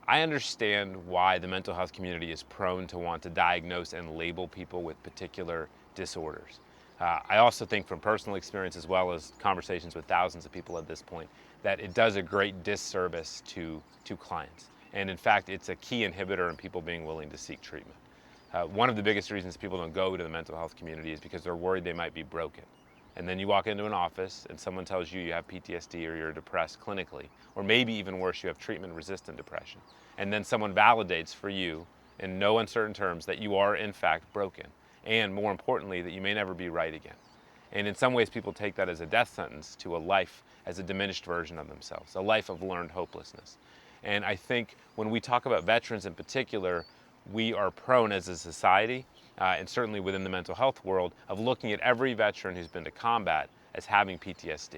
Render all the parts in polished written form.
I understand why the mental health community is prone to want to diagnose and label people with particular disorders. I also think from personal experience as well as conversations with thousands of people at this point that it does a great disservice to clients. And in fact, it's a key inhibitor in people being willing to seek treatment. One of the biggest reasons people don't go to the mental health community is because they're worried they might be broken. And then you walk into an office and someone tells you you have PTSD or you're depressed clinically, or maybe even worse, you have treatment-resistant depression. And then someone validates for you in no uncertain terms that you are in fact broken, and more importantly, that you may never be right again. And in some ways, people take that as a death sentence to a life as a diminished version of themselves, a life of learned hopelessness. And I think when we talk about veterans in particular, we are prone as a society, and certainly within the mental health world, of looking at every veteran who's been to combat as having PTSD.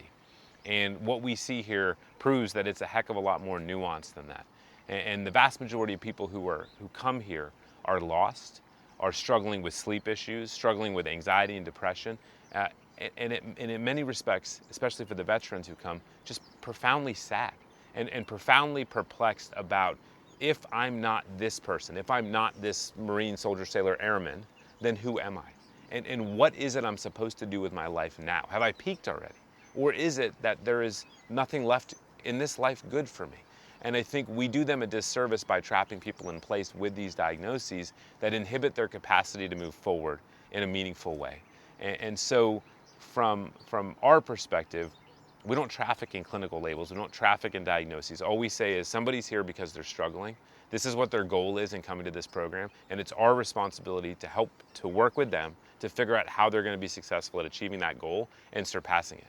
And what we see here proves that it's a heck of a lot more nuanced than that. And the vast majority of people who come here are lost, are struggling with sleep issues, struggling with anxiety and depression, and in many respects, especially for the veterans who come, just profoundly sad and profoundly perplexed about, if I'm not this person, if I'm not this Marine, soldier, sailor, airman, then who am I? And what is it I'm supposed to do with my life now? Have I peaked already? Or is it that there is nothing left in this life good for me? And I think we do them a disservice by trapping people in place with these diagnoses that inhibit their capacity to move forward in a meaningful way. And so from our perspective, we don't traffic in clinical labels, we don't traffic in diagnoses. All we say is somebody's here because they're struggling. This is what their goal is in coming to this program, and it's our responsibility to help to work with them to figure out how they're going to be successful at achieving that goal and surpassing it.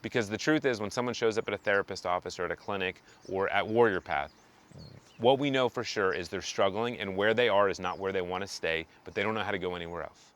Because the truth is, when someone shows up at a therapist office or at a clinic or at Warrior Path, what we know for sure is they're struggling, and where they are is not where they want to stay, but they don't know how to go anywhere else.